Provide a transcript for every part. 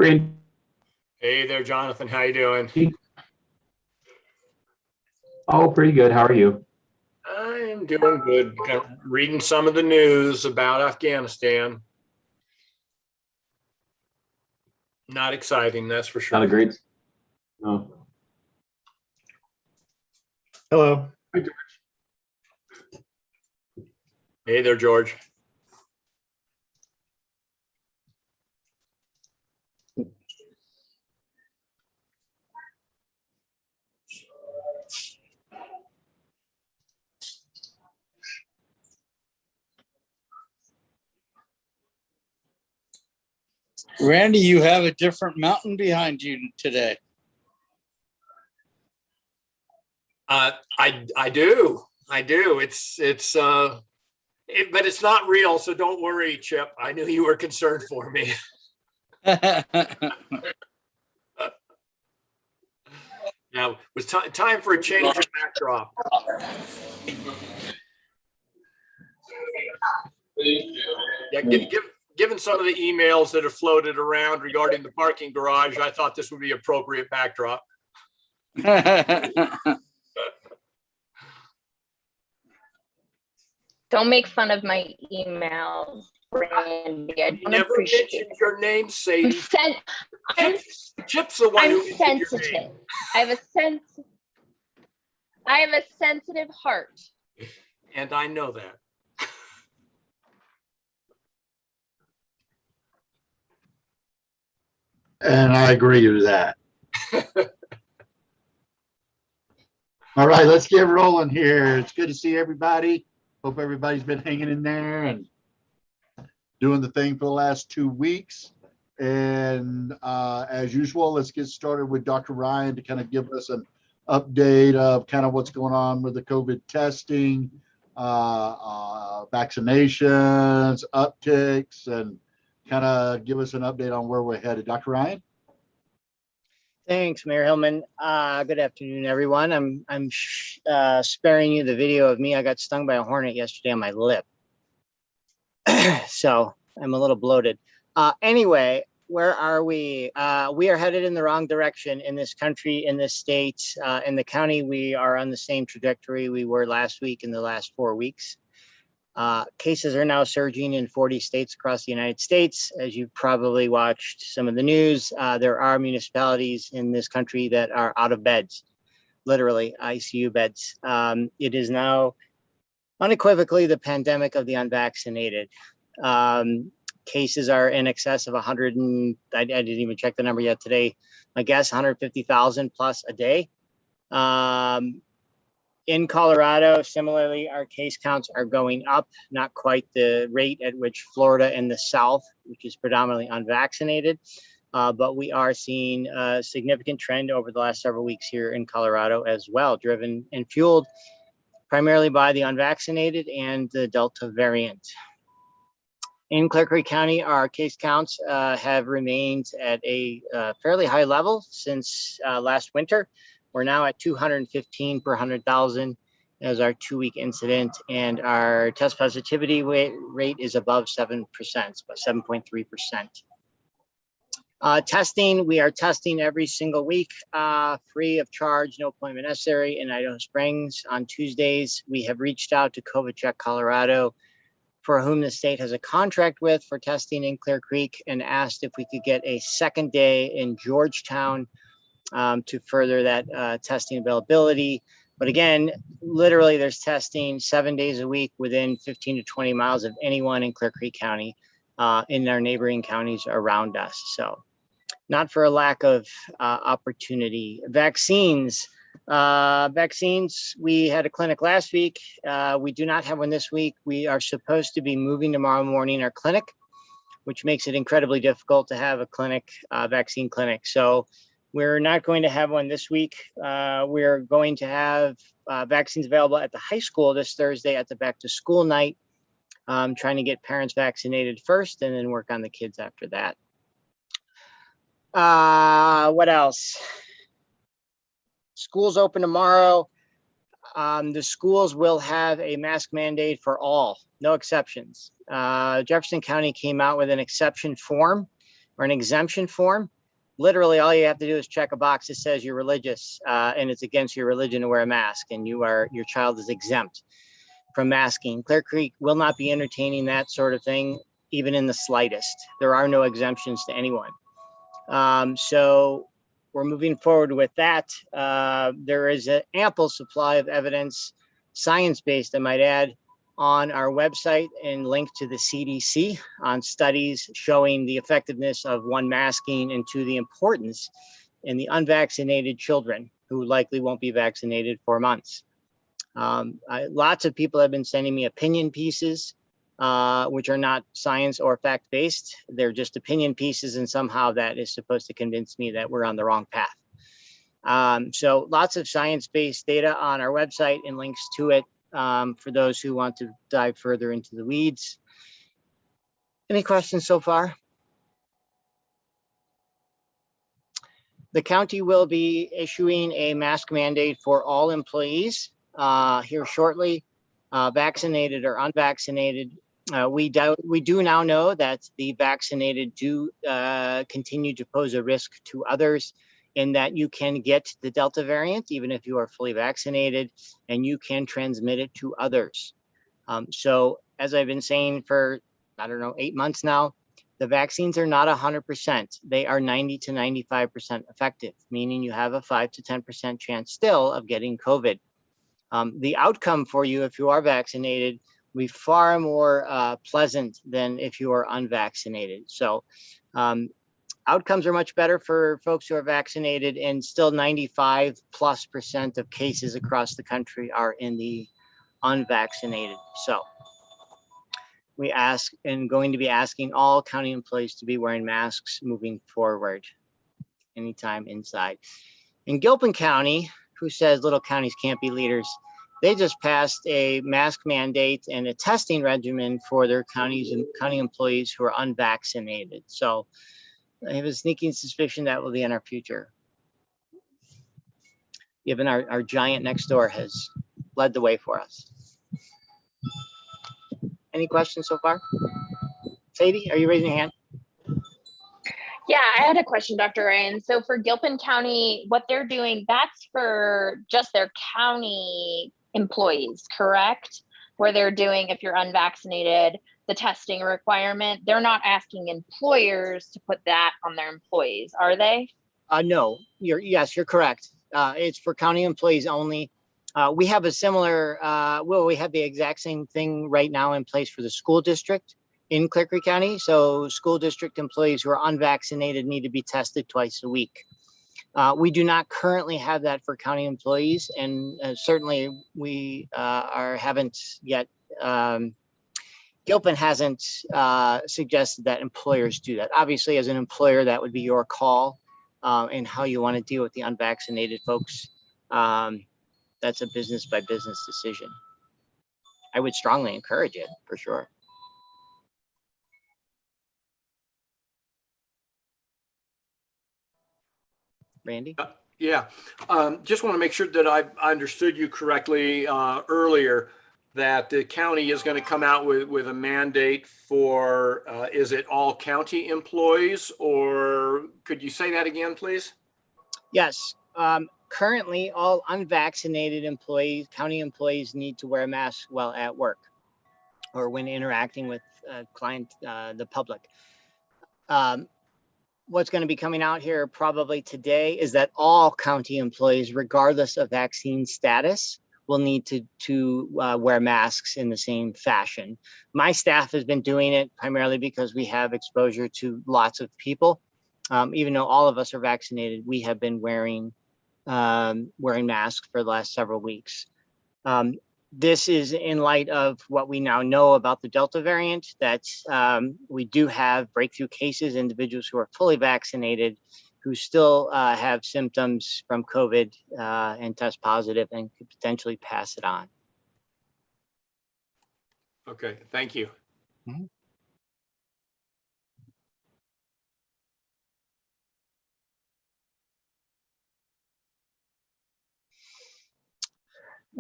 Randy. Hey there, Jonathan. How you doing? Oh, pretty good. How are you? I'm doing good. Kind of reading some of the news about Afghanistan. Not exciting, that's for Not a sure. great. No. Hello. Hi, George. Hey there, George. Randy, you have a different mountain behind you today. I do. But it's not real, so don't worry, Chip. I knew you were concerned for me. Now, it was time for a change of backdrop. Yeah, given some of the emails that have floated around regarding the parking garage, I thought this would be appropriate backdrop. Don't make fun of my emails, Randy. I don't Never appreciate mentioned it. your name, Sadie. Chip's the one I'm who mentioned your sensitive. name. I have a sensitive heart. And I know that. And I agree with that. All right, let's get rolling here. It's good to see everybody. Hope everybody's been hanging in there and doing the thing for the last 2 weeks. And as usual, let's get started with Dr. Ryan to kind of give us an update of kind of what's going on with the COVID testing, vaccinations, upticks, and kind of give us an update on where we're headed. Dr. Ryan? Thanks, Mayor Hillman. Good afternoon, everyone. I'm sparing you the video of me. I got stung by a hornet yesterday on my lip. So I'm a little bloated. Anyway, where are we? We are headed in the wrong direction in this country, in this state, in the county. We are on the same trajectory we were last week in the last 4 weeks. Cases are now surging in 40 states across the United States. As you've probably watched some of the news, there are municipalities in this country that are out of beds, literally ICU beds. It is now unequivocally the pandemic of the unvaccinated. Cases are in excess of 100 and I didn't even check the number yet today. I guess 150,000 plus a day. In Colorado, similarly, our case counts are going up, not quite the rate at which Florida and the South, which is predominantly unvaccinated, but we are seeing a significant trend over the last several weeks here in Colorado as well, driven and fueled primarily by the unvaccinated and the Delta variant. In Clear Creek County, our case counts have remained at a fairly high level since last winter. We're now at 215 per 100,000 as our 2-week incident, and our test positivity rate is above 7%, about 7.3%. Testing, we are testing every single week, free of charge, no appointment necessary in Idaho Springs. On Tuesdays, we have reached out to COVID Check Colorado, for whom the state has a contract with for testing in Clear Creek, and asked if we could get a second day in Georgetown to further that testing availability. But again, literally there's testing 7 days a week within 15 to 20 miles of anyone in Clear Creek County, in our neighboring counties around us. So not for a lack of opportunity. Vaccines, we had a clinic last week. We do not have one this week. We are supposed to be moving tomorrow morning our clinic, which makes it incredibly difficult to have a clinic, vaccine clinic. So we're not going to have one this week. We're going to have vaccines available at the high school this Thursday at the back to school night. Trying to get parents vaccinated first and then work on the kids after that. What else? Schools open tomorrow. The schools will have a mask mandate for all, no exceptions. Jefferson County came out with an exception form or an exemption form. Literally, all you have to do is check a box that says you're religious and it's against your religion to wear a mask, and your child is exempt from masking. Clear Creek will not be entertaining that sort of thing, even in the slightest. There are no exemptions to anyone. So we're moving forward with that. There is an ample supply of evidence, science-based, I might add, on our website and linked to the CDC on studies showing the effectiveness of one, masking, and two, the importance in the unvaccinated children who likely won't be vaccinated for months. Lots of people have been sending me opinion pieces, which are not science or fact-based. They're just opinion pieces, and somehow that is supposed to convince me that we're on the wrong path. So lots of science-based data on our website and links to it for those who want to dive further into the weeds. Any questions so far? The county will be issuing a mask mandate for all employees here shortly, vaccinated or unvaccinated. We do now know that the vaccinated do continue to pose a risk to others, in that you can get the Delta variant even if you are fully vaccinated, and you can transmit it to others. So as I've been saying for, I don't know, 8 months now, the vaccines are not 100%. They are 90 to 95% effective, meaning you have a 5 to 10% chance still of getting COVID. The outcome for you if you are vaccinated will be far more pleasant than if you are unvaccinated. So outcomes are much better for folks who are vaccinated, and still 95+% of cases across the country are in the unvaccinated. So we ask, and going to be asking all county employees to be wearing masks moving forward anytime inside. In Gilpin County, who says little counties can't be leaders, they just passed a mask mandate and a testing regimen for their counties and county employees who are unvaccinated. So I have a sneaking suspicion that will be in our future, given our giant next door has led the way for us. Any questions so far? Sadie, are you raising your hand? Yeah, I had a question, Dr. Ryan. So for Gilpin County, what they're doing, that's for just their county employees, correct? Where they're doing, if you're unvaccinated, the testing requirement. They're not asking employers to put that on their employees, are they? No, yes, you're correct. It's for county employees only. We have a similar, we have the exact same thing right now in place for the school district in Clear Creek County. So school district employees who are unvaccinated need to be tested twice a week. We do not currently have that for county employees, and certainly we haven't yet. Gilpin hasn't suggested that employers do that. Obviously, as an employer, that would be your call and how you want to deal with the unvaccinated folks. That's a business by business decision. I would strongly encourage it for sure. Randy? Yeah, just want to make sure that I understood you correctly earlier, that the county is going to come out with a mandate for, is it all county employees, or could you say that again, please? Yes. Currently, all unvaccinated employees, county employees, need to wear a mask while at work or when interacting with the public. What's going to be coming out here probably today is that all county employees, regardless of vaccine status, will need to wear masks in the same fashion. My staff has been doing it primarily because we have exposure to lots of people. Even though all of us are vaccinated, we have been wearing masks for the last several weeks. This is in light of what we now know about the Delta variant, that we do have breakthrough cases, individuals who are fully vaccinated, who still have symptoms from COVID and test positive and could potentially pass it on. Okay, thank you. Mm-hmm.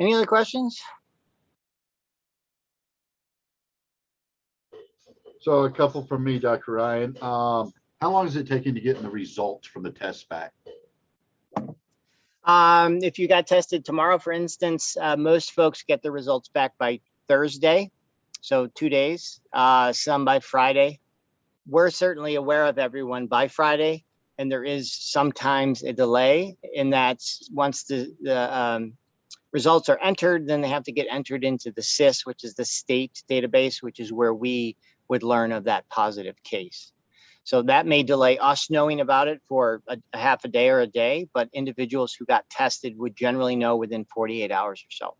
Any other questions? So a couple from me, Dr. Ryan. How long is it taking to get the results from the test back? If you got tested tomorrow, for instance, most folks get the results back by Thursday, so 2 days, some by Friday. We're certainly aware of everyone by Friday, and there is sometimes a delay in that once the results are entered, then they have to get entered into the SIS, which is the state database, which is where we would learn of that positive case. So that may delay us knowing about it for a half a day or a day, but individuals who got tested would generally know within 48 hours or so.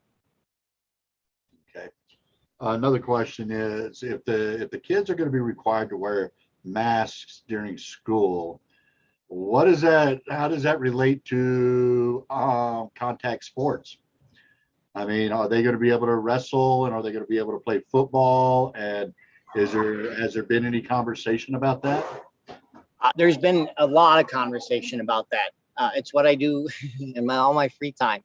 Okay. Another question is, if the kids are going to be required to wear masks during school, how does that relate to contact sports? I mean, are they going to be able to wrestle, and are they going to be able to play football? And has there been any conversation about that? There's been a lot of conversation about that. It's what I do in all my free time.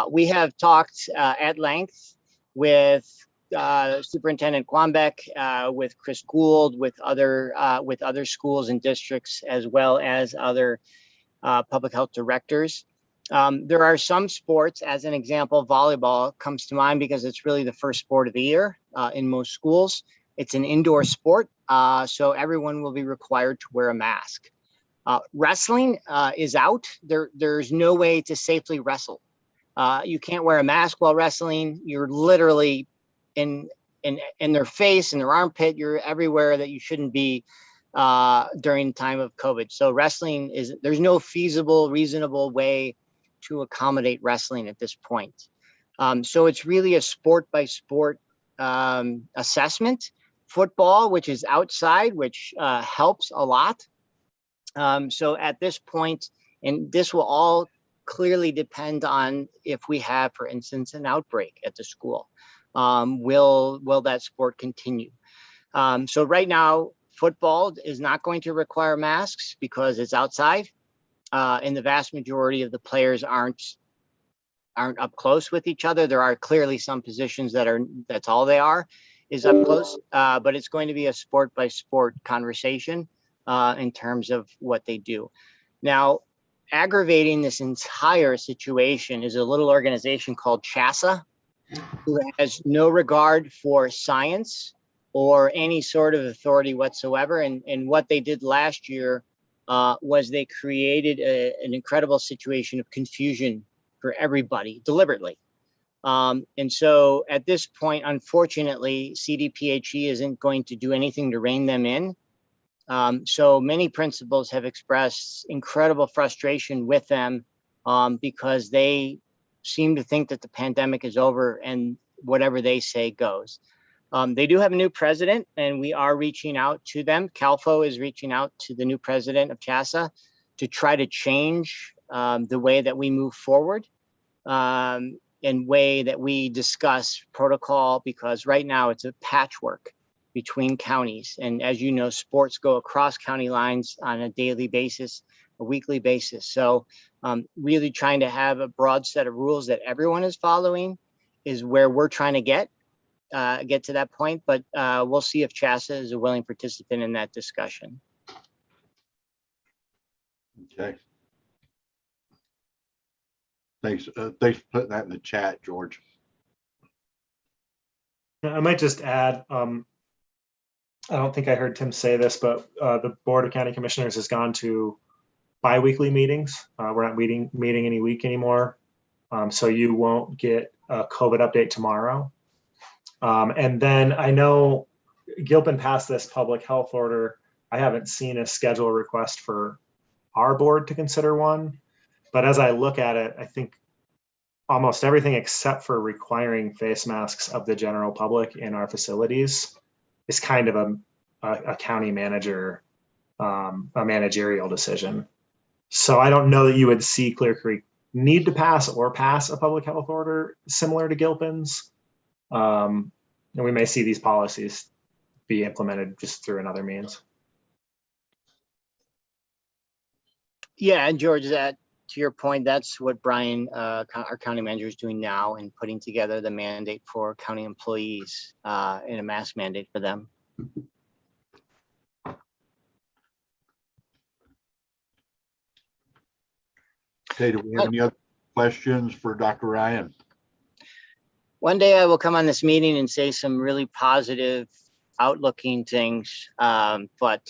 We have talked at length with Superintendent Quambeck, with Chris Gould, with other schools and districts, as well as other public health directors. There are some sports, as an example, volleyball comes to mind because it's really the first sport of the year in most schools. It's an indoor sport, so everyone will be required to wear a mask. Wrestling is out. There's no way to safely wrestle. You can't wear a mask while wrestling. You're literally in their face, in their armpit. You're everywhere that you shouldn't be during the time of COVID. So wrestling there's no feasible, reasonable way to accommodate wrestling at this point. So it's really a sport by sport assessment. Football, which is outside, which helps a lot. So at this point, and this will all clearly depend on if we have, for instance, an outbreak at the school. Will that sport continue? So right now, football is not going to require masks because it's outside, and the vast majority of the players aren't up close with each other. There are clearly some positions that's all they are is up close, but it's going to be a sport by sport conversation in terms of what they do. Now, aggravating this entire situation is a little organization called CHASA, who has no regard for science or any sort of authority whatsoever. And what they did last year was they created an incredible situation of confusion for everybody deliberately. And so at this point, unfortunately, CDPHE isn't going to do anything to rein them in. So many principals have expressed incredible frustration with them because they seem to think that the pandemic is over and whatever they say goes. They do have a new president, and we are reaching out to them. CalFO is reaching out to the new president of CHASA to try to change the way that we move forward and way that we discuss protocol, because right now it's a patchwork between counties. And as you know, sports go across county lines on a daily basis, a weekly basis. So really trying to have a broad set of rules that everyone is following is where we're trying to get to that point. But we'll see if CHASA is a willing participant in that discussion. Okay. Thanks for putting that in the chat, George. I might just add, I don't think I heard Tim say this, but the Board of County Commissioners has gone to bi-weekly meetings. We're not meeting any week anymore. So you won't get a COVID update tomorrow. And then I know Gilpin passed this public health order. I haven't seen a schedule request for our board to consider one. But as I look at it, I think almost everything except for requiring face masks of the general public in our facilities is kind of a county manager, a managerial decision. So I don't know that you would see Clear Creek need to pass a public health order similar to Gilpin's. And we may see these policies be implemented just through another means. Yeah, and George, that to your point, that's what Brian, our county manager, is doing now in putting together the mandate for county employees and a mask mandate for them. Okay, do we have any other questions for Dr. Ryan? One day I will come on this meeting and say some really positive, outlooking things, but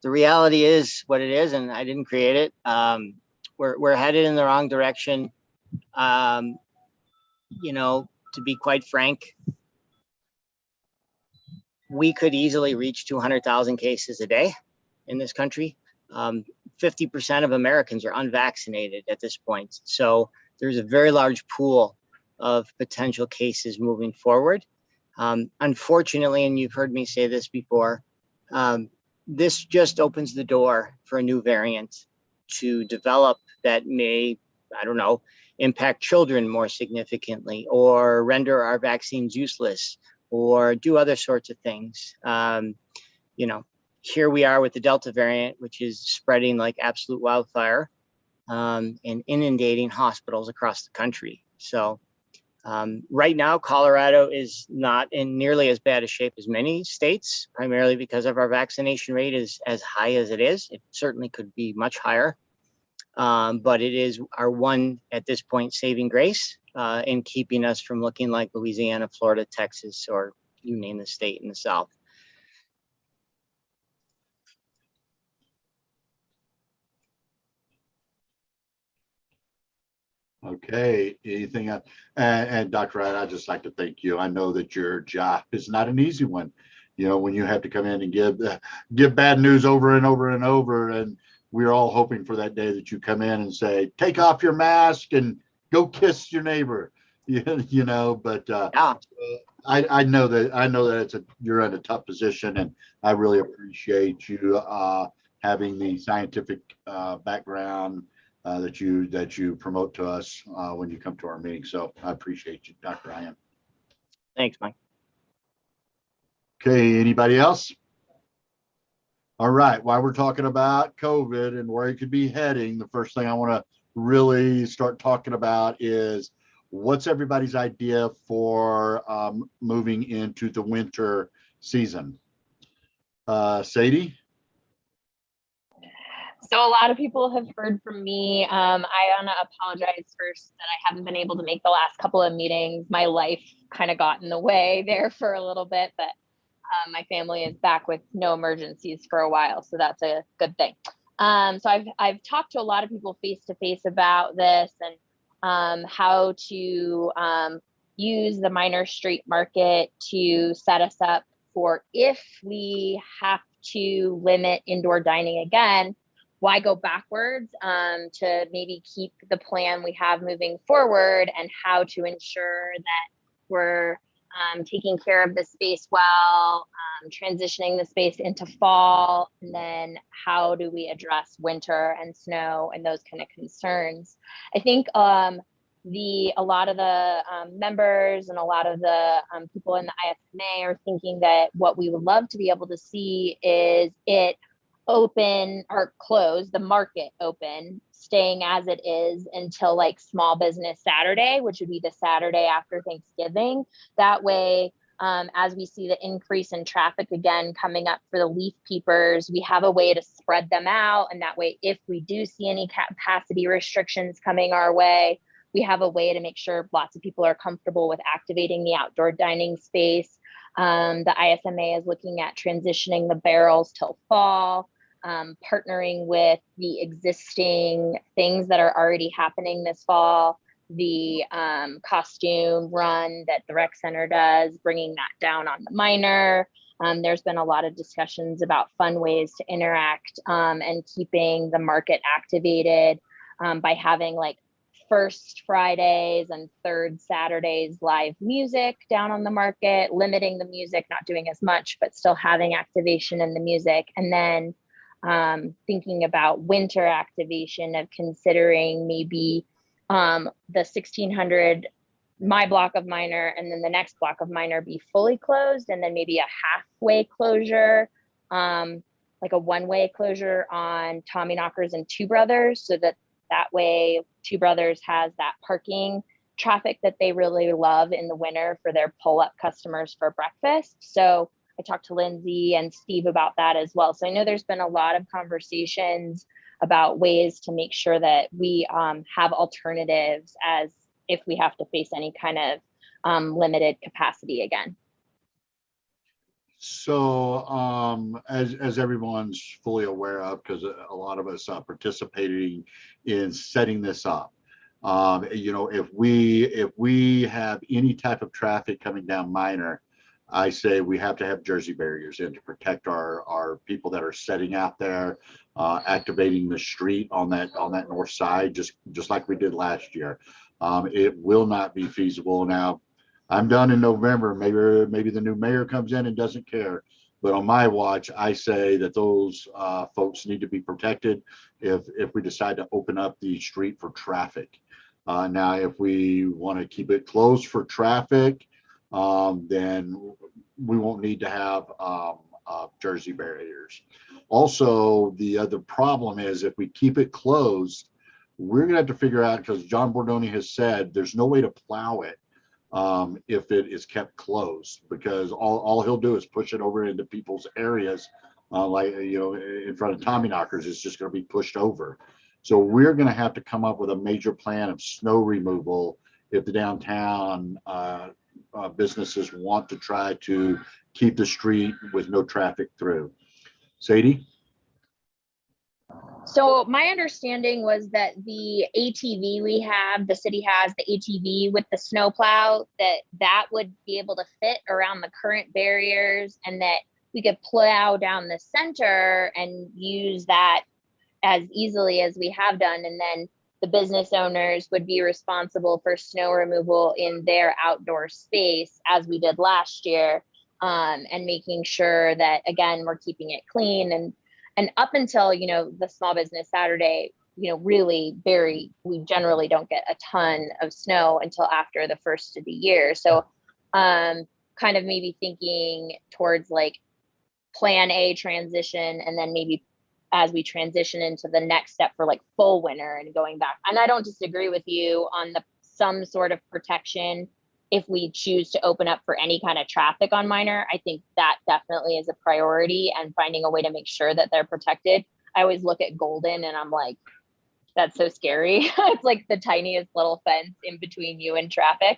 the reality is what it is, and I didn't create it. We're headed in the wrong direction. You know, to be quite frank, we could easily reach 200,000 cases a day in this country. 50% of Americans are unvaccinated at this point. So there's a very large pool of potential cases moving forward. Unfortunately, and you've heard me say this before, this just opens the door for a new variant to develop that may, I don't know, impact children more significantly or render our vaccines useless or do other sorts of things. You know, here we are with the Delta variant, which is spreading like absolute wildfire and inundating hospitals across the country. So right now, Colorado is not in nearly as bad a shape as many states, primarily because of our vaccination rate is as high as it is. It certainly could be much higher, but it is our one, at this point, saving grace in keeping us from looking like Louisiana, Florida, Texas, or you name the state in the South. Okay, anything else? And Dr. Ryan, I'd just like to thank you. I know that your job is not an easy one. You know, when you have to come in and give bad news over and over and over, and we're all hoping for that day that you come in and say, take off your mask and go kiss your neighbor. You know, but Yeah. I know that you're in a tough position, and I really appreciate you having the scientific background that you promote to us when you come to our meeting. So I appreciate you, Dr. Ryan. Thanks, Mike. Okay, anybody else? All right, while we're talking about COVID and where it could be heading, the first thing I want to really start talking about is what's everybody's idea for moving into the winter season? Sadie? So a lot of people have heard from me. I want to apologize first that I haven't been able to make the last couple of meetings. My life kind of got in the way there for a little bit, but my family is back with no emergencies for a while, so that's a good thing. So I've talked to a lot of people face to face about this and how to use the minor street market to set us up for if we have to limit indoor dining again. Why go backwards to maybe keep the plan we have moving forward, and how to ensure that we're taking care of the space well, transitioning the space into fall, and then how do we address winter and snow and those kind of concerns. I think a lot of the members and a lot of the people in the ISMA are thinking that what we would love to be able to see is it open or close, the market open, staying as it is until like Small Business Saturday, which would be the Saturday after Thanksgiving. That way, as we see the increase in traffic again coming up for the leaf peepers, we have a way to spread them out. And that way, if we do see any capacity restrictions coming our way, we have a way to make sure lots of people are comfortable with activating the outdoor dining space. The ISMA is looking at transitioning the barrels till fall. Partnering with the existing things that are already happening this fall, the costume run that the rec center does, bringing that down on the minor. There's been a lot of discussions about fun ways to interact and keeping the market activated by having like first Fridays and third Saturdays live music down on the market, limiting the music, not doing as much, but still having activation in the music. And then thinking about winter activation of considering maybe the 1600, my block of minor, and then the next block of minor be fully closed, and then maybe a halfway closure, like a one-way closure on Tommyknockers and Two Brothers, so that way Two Brothers has that parking traffic that they really love in the winter for their pull-up customers for breakfast. So I talked to Lindsay and Steve about that as well. So I know there's been a lot of conversations about ways to make sure that we have alternatives as if we have to face any kind of limited capacity again. So as everyone's fully aware of, because a lot of us are participating in setting this up, if we have any type of traffic coming down Minor, I say we have to have Jersey barriers in to protect our people that are setting out there, activating the street on that north side, just like we did last year. It will not be feasible. Now, I'm done in November. Maybe the new mayor comes in and doesn't care. But on my watch, I say that those folks need to be protected if we decide to open up the street for traffic. Now, if we want to keep it closed for traffic, then we won't need to have Jersey barriers. Also, the other problem is if we keep it closed, we're going to have to figure out, because John Bordoni has said there's no way to plow it if it is kept closed, because all he'll do is push it over into people's areas, in front of Tommyknockers. It's just going to be pushed over. So we're going to have to come up with a major plan of snow removal if the downtown businesses want to try to keep the street with no traffic through. Sadie? So my understanding was that the ATV we have, the city has the ATV with the snowplow, that would be able to fit around the current barriers, and that we could plow down the center and use that as easily as we have done. And then the business owners would be responsible for snow removal in their outdoor space, as we did last year, and making sure that, again, we're keeping it clean. And up until, the Small Business Saturday, we generally don't get a ton of snow until after the first of the year. So kind of maybe thinking towards like plan A transition, and then maybe as we transition into the next step for like full winter and going back. And I don't disagree with you on some sort of protection if we choose to open up for any kind of traffic on Minor. I think that definitely is a priority, and finding a way to make sure that they're protected. I always look at Golden and I'm like, that's so scary. It's like the tiniest little fence in between you and traffic.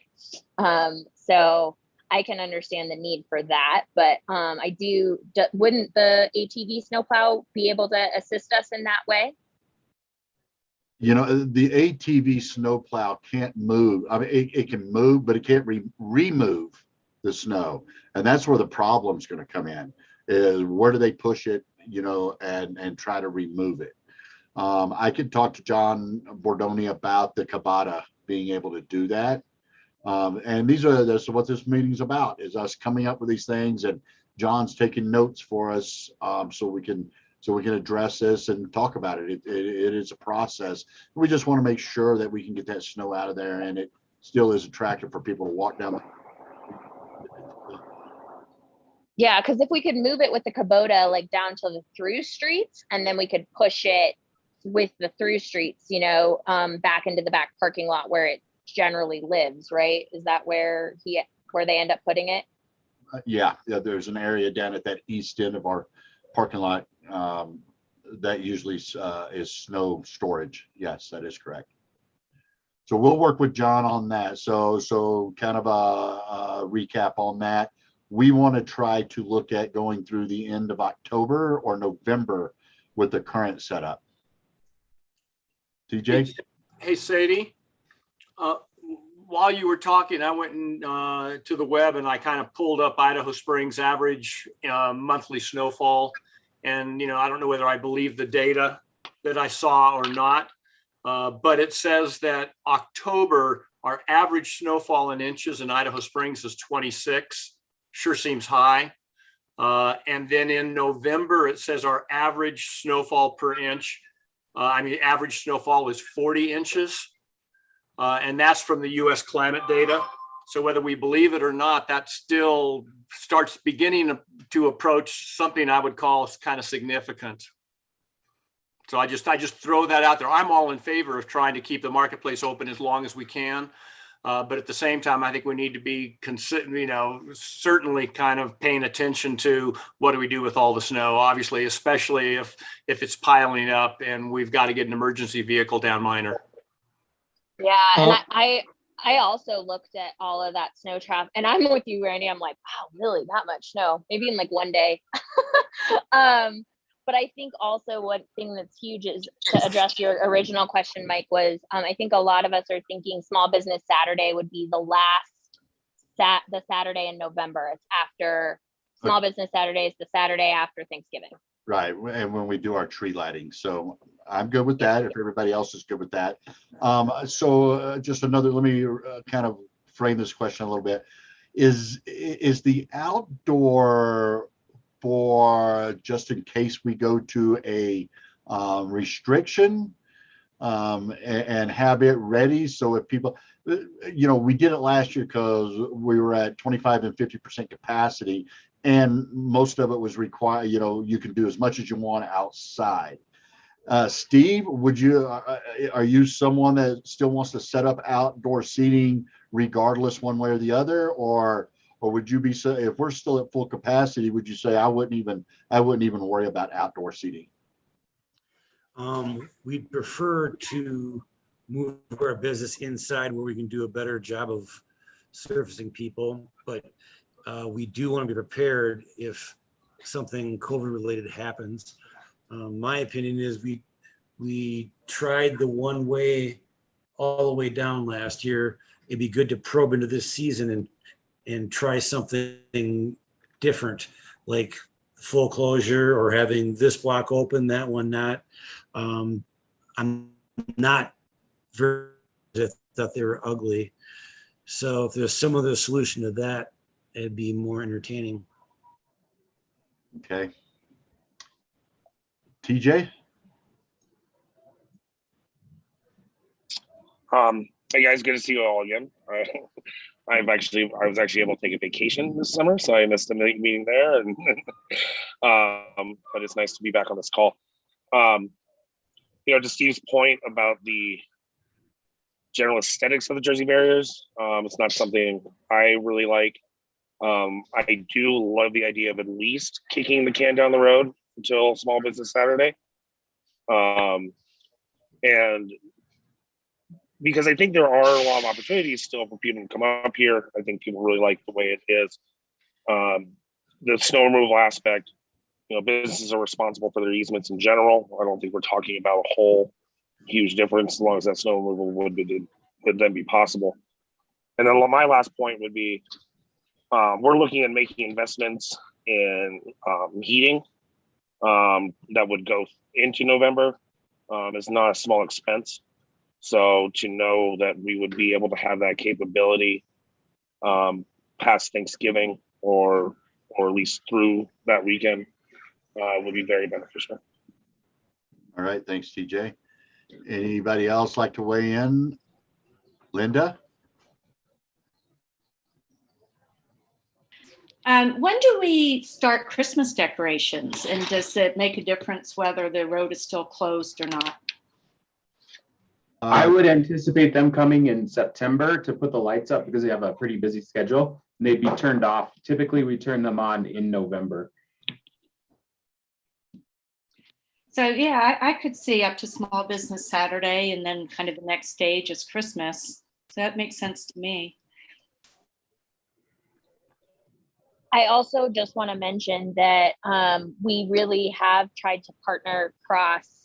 So I can understand the need for that, but wouldn't the ATV snowplow be able to assist us in that way? The ATV snowplow can't move. I mean, it can move, but it can't remove the snow. And that's where the problem's going to come in, is where do they push it, and try to remove it. I could talk to John Bordoni about the Cabata being able to do that. And that's what this meeting's about, is us coming up with these things, and John's taking notes for us, so we can address this and talk about it. It is a process. We just want to make sure that we can get that snow out of there, and it still is attractive for people to walk down. Yeah, because if we could move it with the Kubota like down to the through streets, and then we could push it with the through streets, back into the back parking lot where it generally lives, right? Is that where they end up putting it? Yeah, there's an area down at that east end of our parking lot that usually is snow storage. Yes, that is correct. So we'll work with John on that. So kind of a recap on that. We want to try to look at going through the end of October or November with the current setup. TJ? Hey, Sadie. While you were talking, I went to the web and I kind of pulled up Idaho Springs average monthly snowfall. And, I don't know whether I believe the data that I saw or not, but it says that October, our average snowfall in inches in Idaho Springs is 26. Sure seems high. And then in November, it says our average snowfall per inch, average snowfall is 40 inches. And that's from the US climate data. So whether we believe it or not, that still starts beginning to approach something I would call kind of significant. So I just throw that out there. I'm all in favor of trying to keep the marketplace open as long as we can. But at the same time, I think we need to be certainly kind of paying attention to what do we do with all the snow, obviously, especially if it's piling up and we've got to get an emergency vehicle down Minor. Yeah, and I also looked at all of that snow traffic, and I'm with you, Randy. I'm like, wow, really that much snow? Maybe in like one day. But I think also one thing that's huge is to address your original question, Mike, was I think a lot of us are thinking Small Business Saturday would be the Saturday in November. It's after Small Business Saturday is the Saturday after Thanksgiving. Right, and when we do our tree lighting. So I'm good with that, if everybody else is good with that. Just another, let me kind of frame this question a little bit. Is the outdoor for just in case we go to a restriction and have it ready? So if people, we did it last year because we were at 25 and 50% capacity, and most of it was required, you can do as much as you want outside. Steve, are you someone that still wants to set up outdoor seating regardless one way or the other, or would you be, if we're still at full capacity, would you say I wouldn't even worry about outdoor seating? We'd prefer to move our business inside where we can do a better job of servicing people, but we do want to be prepared if something COVID related happens. My opinion is we tried the one way all the way down last year. It'd be good to probe into this season and try something different, like full closure or having this block open, that one not. I'm not very, I thought they were ugly. So if there's some other solution to that, it'd be more entertaining. Okay. TJ? Hey guys, good to see you all again. I was actually able to take a vacation this summer, so I missed a meeting there, and but it's nice to be back on this call. To Steve's point about the general aesthetics of the Jersey barriers, it's not something I really like. I do love the idea of at least kicking the can down the road until Small Business Saturday, and because I think there are a lot of opportunities still for people to come up here. I think people really like the way it is. The snow removal aspect, businesses are responsible for their easements in general. I don't think we're talking about a whole huge difference as long as that snow removal would then be possible. And then my last point would be, we're looking at making investments in heating that would go into November. It's not a small expense. So to know that we would be able to have that capability past Thanksgiving or at least through that weekend would be very beneficial. All right, thanks, TJ. Anybody else like to weigh in? Linda? When do we start Christmas decorations, and does it make a difference whether the road is still closed or not? I would anticipate them coming in September to put the lights up because they have a pretty busy schedule. And they'd be turned off. Typically, we turn them on in November. So yeah, I could see up to Small Business Saturday, and then kind of the next stage is Christmas. So that makes sense to me. I also just want to mention that we really have tried to partner across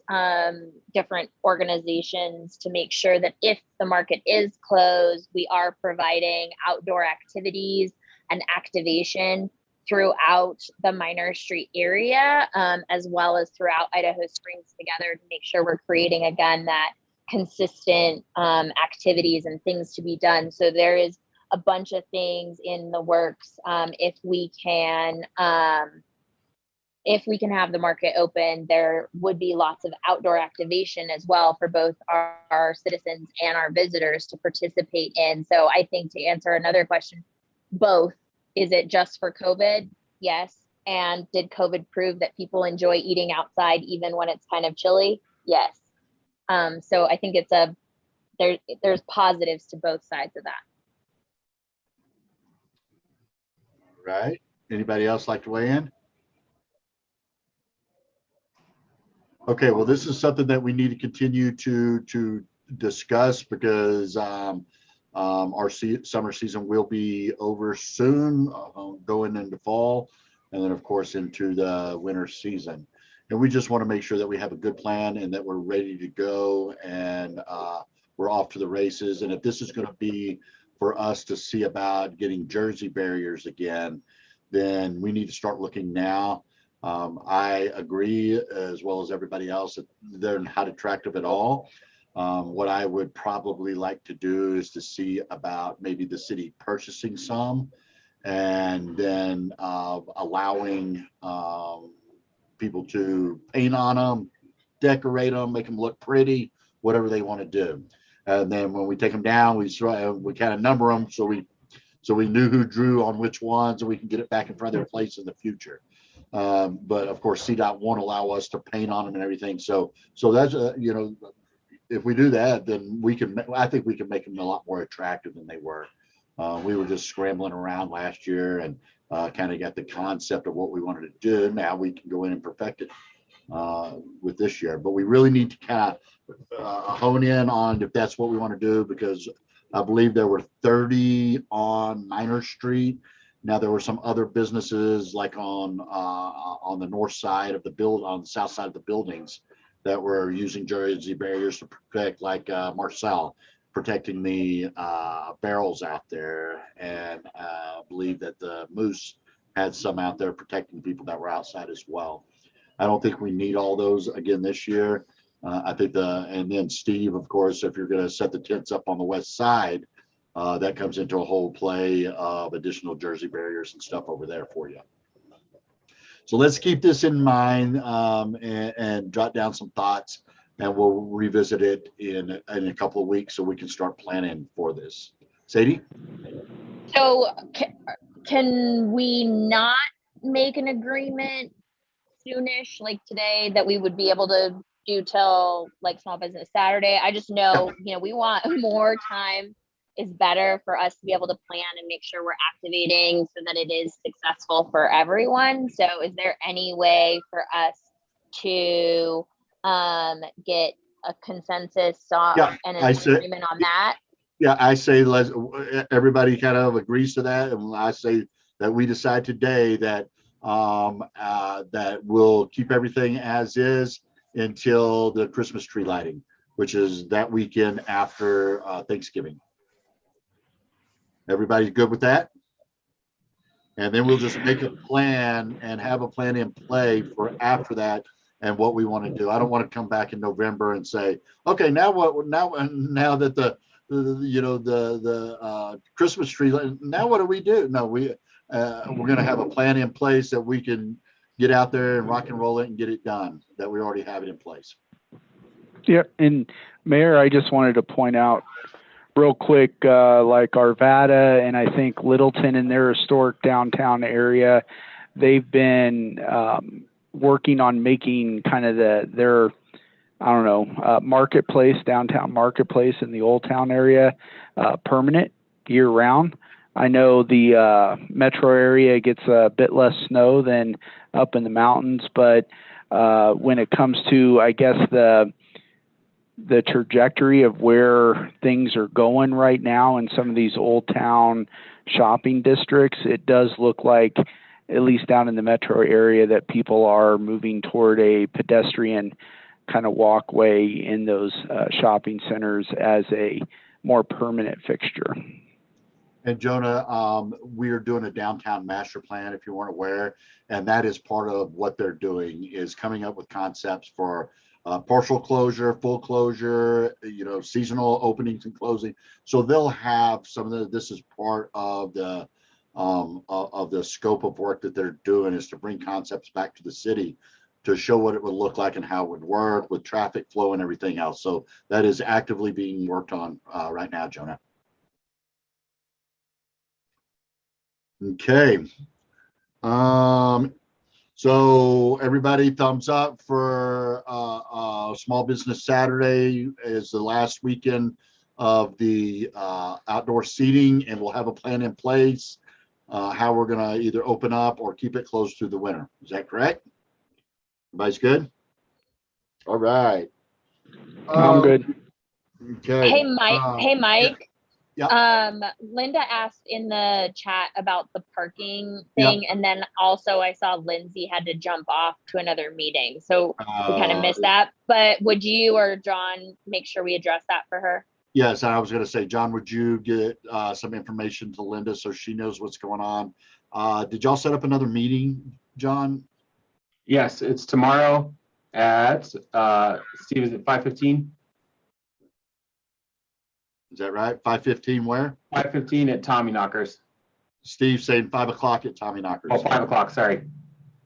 different organizations to make sure that if the market is closed, we are providing outdoor activities and activation throughout the Minor Street area, as well as throughout Idaho Springs together, to make sure we're creating, again, that consistent activities and things to be done. So there is a bunch of things in the works. If we can have the market open, there would be lots of outdoor activation as well for both our citizens and our visitors to participate in. So I think, to answer another question, both. Is it just for COVID? Yes. And did COVID prove that people enjoy eating outside even when it's kind of chilly? Yes. So I think it's a there's positives to both sides of that. Right. Anybody else like to weigh in? Okay, well, this is something that we need to continue to discuss because our summer season will be over soon, going into fall, and then of course into the winter season. And we just want to make sure that we have a good plan and that we're ready to go and we're off to the races. And if this is going to be for us to see about getting Jersey barriers again, then we need to start looking now. I agree, as well as everybody else, that they're not attractive at all. What I would probably like to do is to see about maybe the city purchasing some and then allowing people to paint on them, decorate them, make them look pretty, whatever they want to do. And then when we take them down, we kind of number them so we knew who drew on which ones, and we can get it back in front of their place in the future. But of course, CDOT won't allow us to paint on them and everything. So that's if we do that, then I think we can make them a lot more attractive than they were. We were just scrambling around last year and kind of got the concept of what we wanted to do. Now we can go in and perfect it with this year, but we really need to kind of hone in on if that's what we want to do, because I believe there were 30 on Minor Street. Now there were some other businesses like on the north side of on the south side of the buildings that were using Jersey barriers to protect, like Marcel, protecting the barrels out there, and I believe that the Moose had some out there protecting people that were outside as well. I don't think we need all those again this year. I think and then Steve, of course, if you're going to set the tents up on the west side, that comes into a whole play of additional Jersey barriers and stuff over there for you. So let's keep this in mind and jot down some thoughts, and we'll revisit it in a couple of weeks so we can start planning for this. Sadie? So can we not make an agreement soonish, like today, that we would be able to do till like Small Business Saturday? I just know, we want more time is better for us to be able to plan and make sure we're activating so that it is successful for everyone. So is there any way for us to get a consensus and an agreement on that? Yeah, I say everybody kind of agrees to that, and I say that we decide today that that we'll keep everything as is until the Christmas tree lighting, which is that weekend after Thanksgiving. Everybody's good with that? And then we'll just make a plan and have a plan in play for after that and what we want to do. I don't want to come back in November and say, okay, now that the Christmas tree, now what do we do? No, we're going to have a plan in place that we can get out there and rock and roll it and get it done, that we already have it in place. Yeah, and Mayor, I just wanted to point out real quick, like Arvada and I think Littleton in their historic downtown area, they've been working on making kind of their marketplace, downtown marketplace in the Old Town area permanent year round. I know the metro area gets a bit less snow than up in the mountains, but when it comes to, I guess, the trajectory of where things are going right now in some of these Old Town shopping districts, it does look like, at least down in the metro area, that people are moving toward a pedestrian kind of walkway in those shopping centers as a more permanent fixture. And Jonah, we are doing a downtown master plan, if you weren't aware, and that is part of what they're doing, is coming up with concepts for partial closure, full closure, seasonal openings and closing. So they'll have some of this is part of the scope of work that they're doing, is to bring concepts back to the city to show what it would look like and how it would work with traffic flow and everything else. So that is actively being worked on right now, Jonah. Okay. So everybody, thumbs up for Small Business Saturday is the last weekend of the outdoor seating, and we'll have a plan in place how we're going to either open up or keep it closed through the winter. Is that correct? Everybody's good? All right. I'm good. Okay. Hey Mike. Yeah. Linda asked in the chat about the parking Yeah. thing, and then also I saw Lindsay had to jump off to another meeting, so we kind of missed that. But would you or John make sure we address that for her? Yes, I was going to say, John, would you get some information to Linda so she knows what's going on? Did y'all set up another meeting, John? Yes, it's tomorrow at Steve, is it 5:15? Is that right? 5:15 where? 5:15 at Tommy Knockers. Steve saying 5 o'clock at Tommy Knockers. Oh, 5 o'clock, sorry.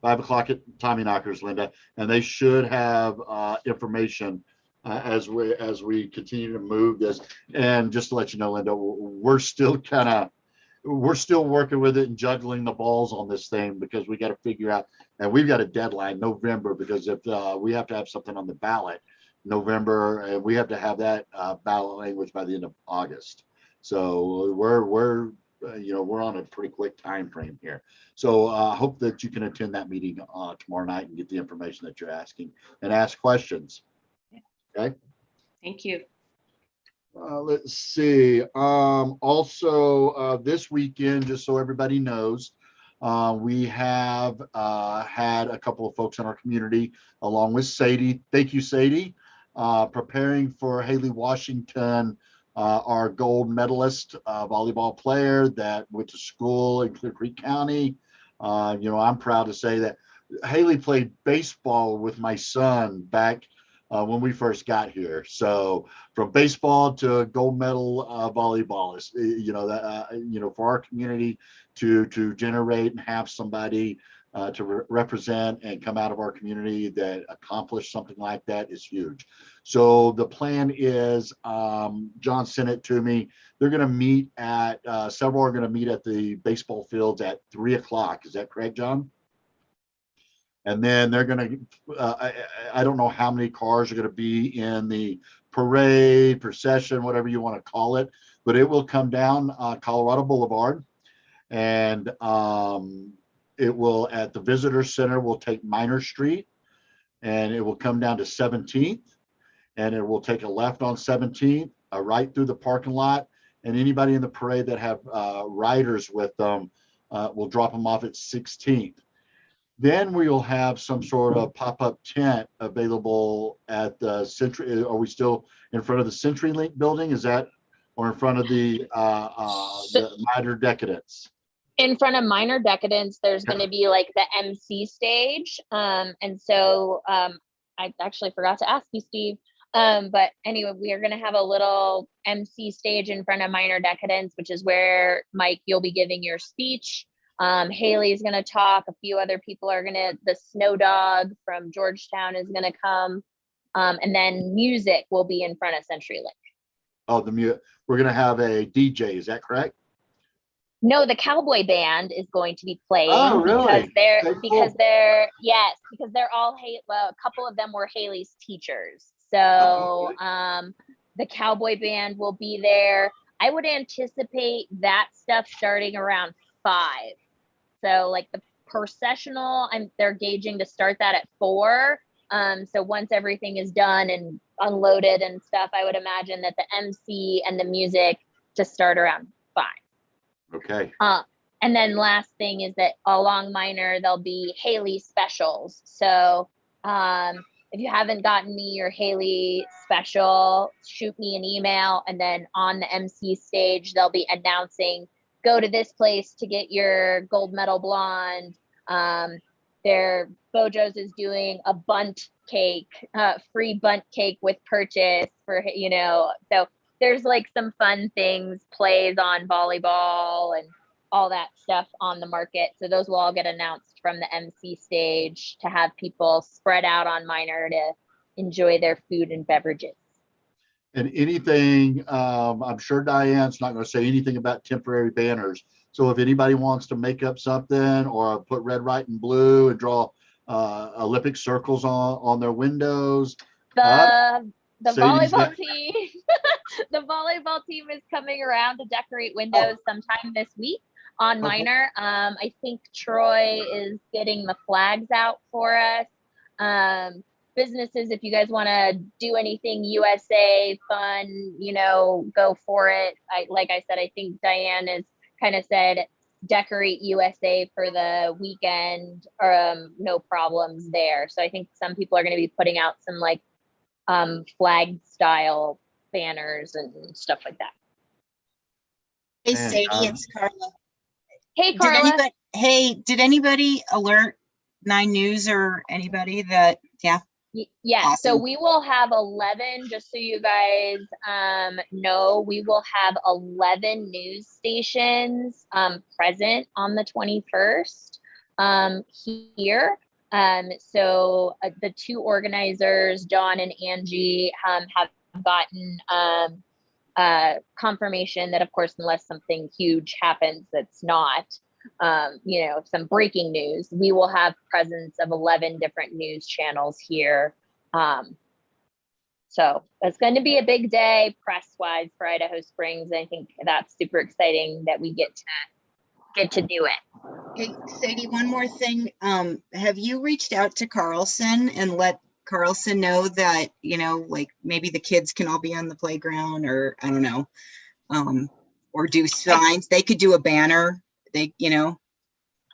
5 o'clock at Tommy Knockers, Linda. And they should have information as we continue to move this. And just to let you know, Linda, we're still working with it and juggling the balls on this thing, because we got to figure out, and we've got a deadline, November, because if we have to have something on the ballot November, and we have to have that ballot language by the end of August. So we're on a pretty quick time frame here. So I hope that you can attend that meeting tomorrow night and get the information that you're asking and ask questions. Okay. Thank you. Let's see. Also, this weekend, just so everybody knows, we have had a couple of folks in our community, along with Sadie. Thank you, Sadie. Preparing for Haley Washington, our gold medalist volleyball player that went to school in Clear Creek County. I'm proud to say that Haley played baseball with my son back when we first got here. So from baseball to gold medal volleyball is, for our community to generate and have somebody to represent and come out of our community that accomplished something like that is huge. So the plan is, John sent it to me. They're going to meet at, several are going to meet at the baseball fields at 3 o'clock. Is that correct, John? And then they're going to, I don't know how many cars are going to be in the parade, procession, whatever you want to call it, but it will come down Colorado Boulevard, and it will, at the visitor center, will take Minor Street, and it will come down to 17th, and it will take a left on 17th, a right through the parking lot, and anybody in the parade that have riders with them will drop them off at 16th. Then we will have some sort of pop-up tent available at the Century. Are we still in front of the CenturyLink building? Is that, or in front of the Minor Decadence? In front of Minor Decadence, there's going to be like the MC stage. And so I actually forgot to ask you, Steve. But anyway, we are going to have a little MC stage in front of Minor Decadence, which is where, Mike, you'll be giving your speech. Haley's going to talk. A few other people are the Snow Dog from Georgetown is going to come. And then music will be in front of CenturyLink. Oh, we're going to have a DJ. Is that correct? No, the cowboy band is going to be playing. Oh, really? Because they're all a couple of them were Haley's teachers. So the cowboy band will be there. I would anticipate that stuff starting around 5. So like the processional, they're gauging to start that at 4. So once everything is done and unloaded and stuff, I would imagine that the MC and the music to start around 5. Okay. And then last thing is that along Minor, there'll be Haley specials. So if you haven't gotten me your Haley special, shoot me an email. And then on the MC stage, they'll be announcing, go to this place to get your gold medal blonde. Their Bojo's is doing a bunt cake, free bunt cake with purchase for, so there's like some fun things, plays on volleyball and all that stuff on the market. So those will all get announced from the MC stage to have people spread out on Minor to enjoy their food and beverages. And anything, I'm sure Diane's not going to say anything about temporary banners. So if anybody wants to make up something or put red, white, and blue and draw Olympic circles on their windows. The The Sadie's volleyball got- team, the volleyball team is coming around to decorate windows sometime this week on Okay. Minor. I think Troy is getting the flags out for us. Businesses, if you guys want to do anything USA fun, go for it. Like I said, I think Diane has kind of said decorate USA for the weekend. No problems there. So I think some people are going to be putting out some like flag style banners and stuff like that. Hey, And, Sadie, it's Carla. Hey, Carla. Did anybody alert 9 News or anybody that, yeah? Yes, so Awesome. we will have 11, just so you guys know, we will have 11 news stations present on the 21st here. So the 2 organizers, Dawn and Angie, have gotten confirmation that, of course, unless something huge happens that's not, some breaking news, we will have presence of 11 different news channels here. So it's going to be a big day press-wise for Idaho Springs. I think that's super exciting that we get to do it. Hey, Sadie, one more thing. Have you reached out to Carlson and let Carlson know that, like maybe the kids can all be on the playground, or I don't know, or do signs? They could do a banner.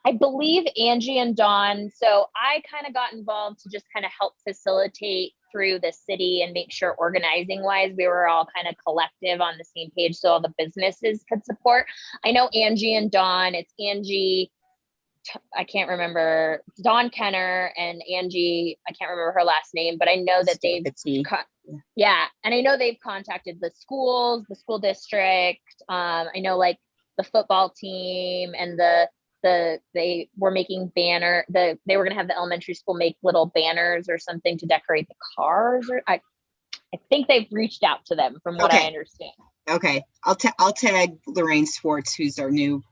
I believe Angie and Dawn, so I kind of got involved to just kind of help facilitate through the city and make sure organizing wise, we were all kind of collective on the same page so all the businesses could support. I know Angie and Dawn, it's Angie, I can't remember, Dawn Kenner and Angie, I can't remember her last name, but I know that they've, and I know they've contacted the schools, the school district. I know like the football team and they were making they were going to have the elementary school make little banners or something to decorate the cars, or I think they've reached out to them from what I understand. Okay. I'll tag Lorraine Swartz, who's our new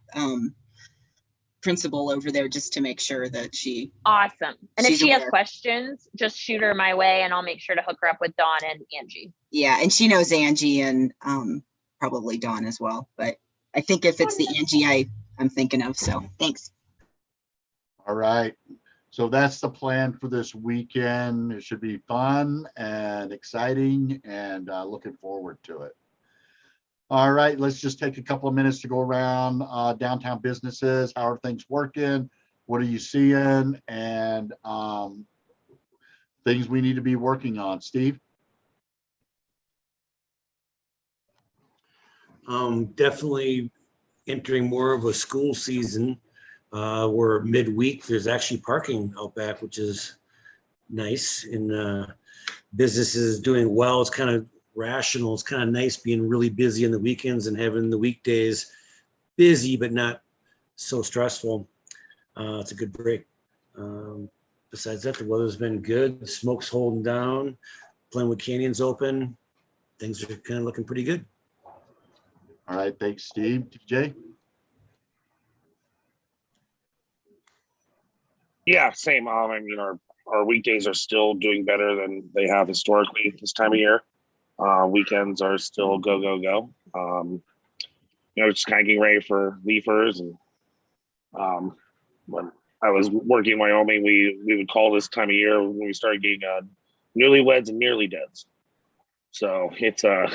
principal over there, just to make sure that she. Awesome. And if she aware. has questions, just shoot her my way and I'll make sure to hook her up with Dawn and Angie. Yeah. And she knows Angie and probably Dawn as well, but I think if it's the Angie I'm thinking of, so thanks. All right. So that's the plan for this weekend. It should be fun and exciting, and looking forward to it. All right, let's just take a couple of minutes to go around downtown businesses. How are things working? What are you seeing? And things we need to be working on. Steve? Definitely entering more of a school season. We're midweek. There's actually parking out back, which is nice. And businesses doing well. It's kind of rational. It's kind of nice being really busy on the weekends and having the weekdays busy, but not so stressful. It's a good break. Besides that, the weather's been good. The smoke's holding down. Glenwood Canyon's open. Things are kind of looking pretty good. All right, thanks, Steve. TJ? Yeah, same. I mean, our weekdays are still doing better than they have historically this time of year. Weekends are still go, go, go. Just kind of getting ready for leafers. And when I was working in Wyoming, we would call this time of year when we started getting newlyweds and nearly deads. So it's a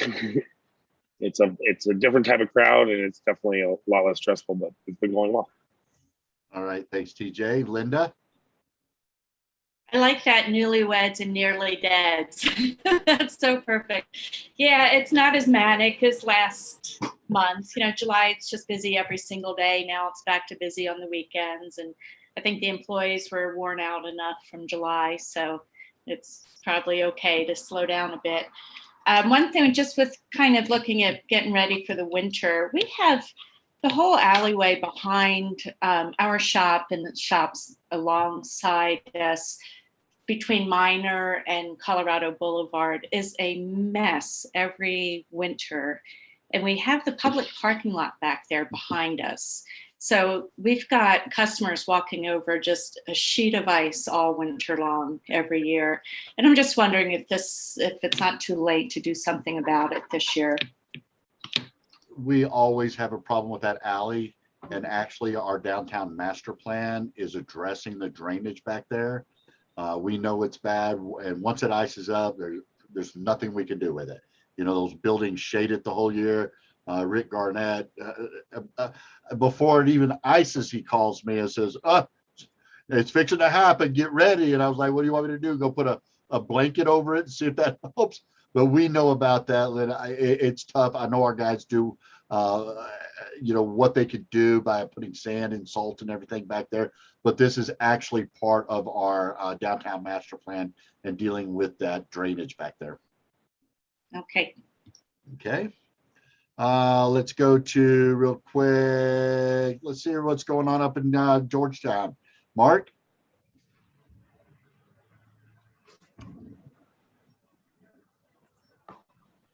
different type of crowd, and it's definitely a lot less stressful, but it's been going well. All right, thanks, TJ. Linda? I like that, newlyweds and nearly deads. That's so perfect. Yeah, it's not as manic as last month. July, it's just busy every single day. Now it's back to busy on the weekends. And I think the employees were worn out enough from July. So it's probably okay to slow down a bit. One thing, just with kind of looking at getting ready for the winter, we have the whole alleyway behind our shop and the shops alongside us between Minor and Colorado Boulevard is a mess every winter. And we have the public parking lot back there behind us. So we've got customers walking over just a sheet of ice all winter long every year. And I'm just wondering if it's not too late to do something about it this year. We always have a problem with that alley, and actually our downtown master plan is addressing the drainage back there. We know it's bad, and once it ices up, there's nothing we can do with it. You know, those buildings shade it the whole year. Rick Garnett, before it even ices, he calls me and says, it's fixing to happen, get ready. And I was like, what do you want me to do? Go put a blanket over it and see if that helps? But we know about that, Lynn. It's tough. I know our guys do, what they could do by putting sand and salt and everything back there. But this is actually part of our downtown master plan and dealing with that drainage back there. Okay. Okay. Let's go to real quick. Let's see what's going on up in Georgetown. Mark?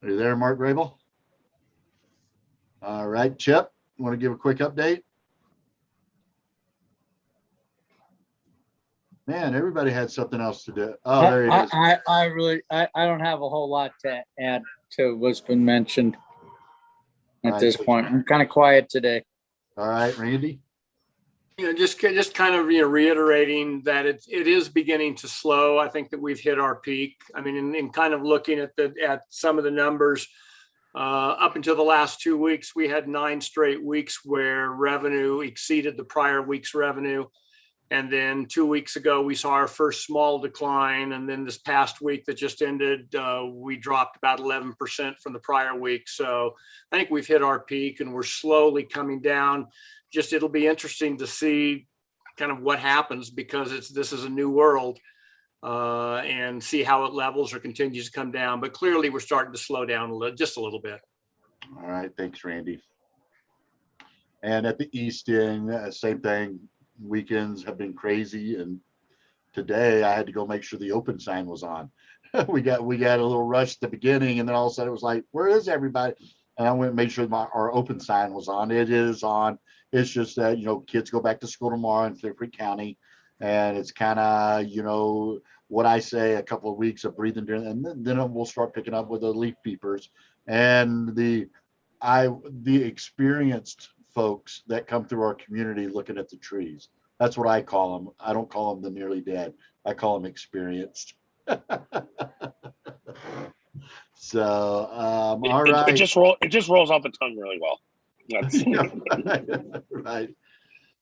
Are you there, Mark Grable? All right, Chip, you want to give a quick update? Man, everybody had something else to do. Oh, there he is. I don't have a whole lot to add to what's been mentioned at this point. I'm kind of quiet today. All right, Randy. Just kind of reiterating that it is beginning to slow. I think that we've hit our peak. I mean, in kind of looking at some of the numbers, up until the last 2 weeks, we had 9 straight weeks where revenue exceeded the prior week's revenue. And then 2 weeks ago, we saw our first small decline. And then this past week that just ended, we dropped about 11% from the prior week. So I think we've hit our peak and we're slowly coming down. Just it'll be interesting to see kind of what happens because this is a new world and see how it levels or continues to come down. But clearly we're starting to slow down just a little bit. All right. Thanks, Randy. And at the East End, same thing. Weekends have been crazy, and today I had to go make sure the open sign was on. we got a little rush at the beginning, and then all of a sudden it was like, where is everybody? And I went and made sure our open sign was on. It is on. It's just that kids go back to school tomorrow in Clear Creek County, and it's kind of what I say, a couple of weeks of breathing during, and then we'll start picking up with the leaf peepers and the experienced folks that come through our community looking at the trees. That's what I call them. I don't call them the nearly dead. I call them experienced. So, all right. It just rolls off the tongue really well. Right.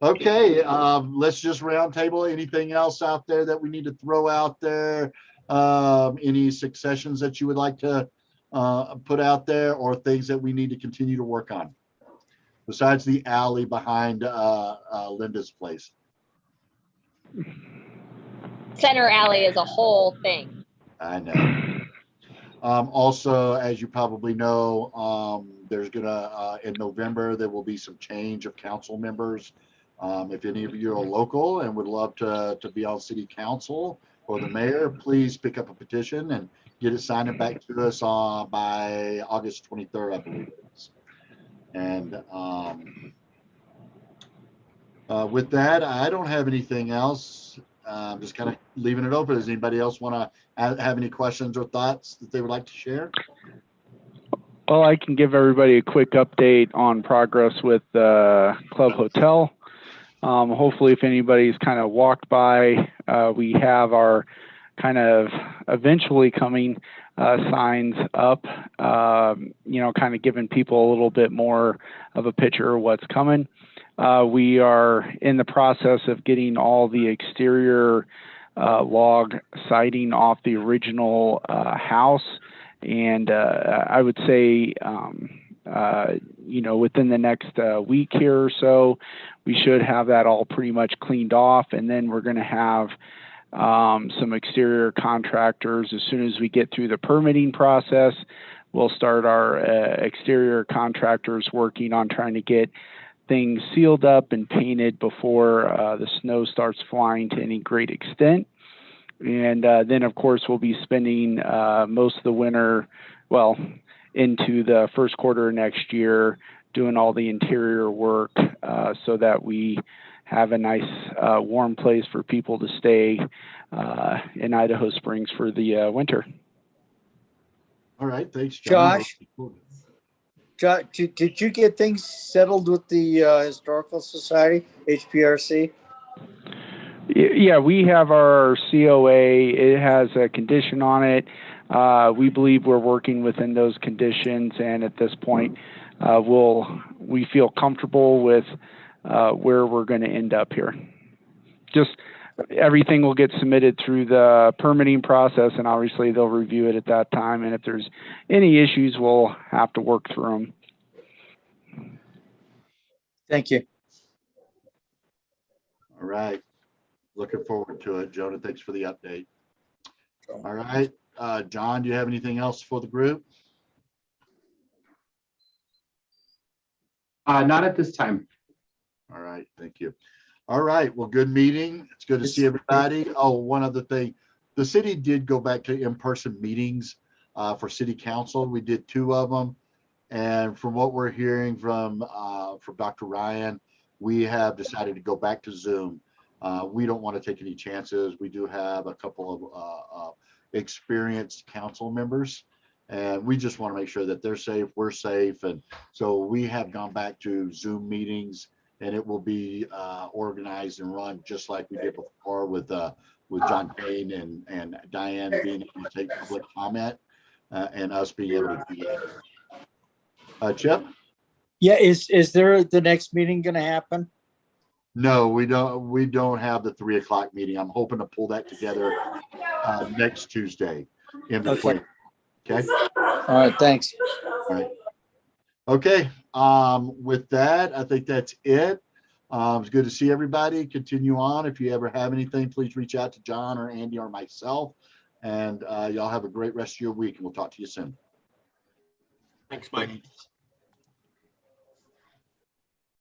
Okay. Let's just round table. Anything else out there that we need to throw out there? Any successions that you would like to put out there, or things that we need to continue to work on? Besides the alley behind Linda's place. Center alley is a whole thing. I know. Also, as you probably know, there's gonna in November there will be some change of council members. If any of you are local and would love to be on city council or the mayor, please pick up a petition and get it signed back to us by August 23rd, I believe it is. And with that, I don't have anything else. I'm just kind of leaving it open. Does anybody else want to have any questions or thoughts that they would like to share? Well, I can give everybody a quick update on progress with Club Hotel. Hopefully, if anybody's kind of walked by, we have our kind of eventually coming signs up, kind of giving people a little bit more of a picture of what's coming. We are in the process of getting all the exterior log siding off the original house. And I would say, within the next week here or so, we should have that all pretty much cleaned off. And then we're going to have some exterior contractors. As soon as we get through the permitting process, we'll start our exterior contractors working on trying to get things sealed up and painted before the snow starts flying to any great extent. And then, of course, we'll be spending most of the winter, into the first quarter of next year, doing all the interior work so that we have a nice warm place for people to stay in Idaho Springs for the winter. All right, thanks, John. Josh, did you get things settled with the Historical Society, HPRC? Yeah, we have our COA. It has a condition on it. We believe we're working within those conditions, and at this point, we feel comfortable with where we're going to end up here. Just everything will get submitted through the permitting process, and obviously they'll review it at that time. And if there's any issues, we'll have to work through them. Thank you. All right. Looking forward to it. Jonah, thanks for the update. All right. John, do you have anything else for the group? Not at this time. All right. Thank you. All right. Well, good meeting. It's good to see everybody. Oh, one other thing. The city did go back to in-person meetings for city council. We did 2 of them. And from what we're hearing from Dr. Ryan, we have decided to go back to Zoom. We don't want to take any chances. We do have a couple of experienced council members, and we just want to make sure that they're safe, we're safe. And so we have gone back to Zoom meetings, and it will be organized and run just like we did before with John Payne and Diane being able to take public comment and us being able to do that. Chip? Yeah, is there the next meeting going to happen? No, we don't have the 3 o'clock meeting. I'm hoping to pull that together next Tuesday in between. Okay. All right. Thanks. All right. Okay. With that, I think that's it. It's good to see everybody. Continue on. If you ever have anything, please reach out to John or Andy or myself. And y'all have a great rest of your week, and we'll talk to you soon. Thanks, Mike. Thanks.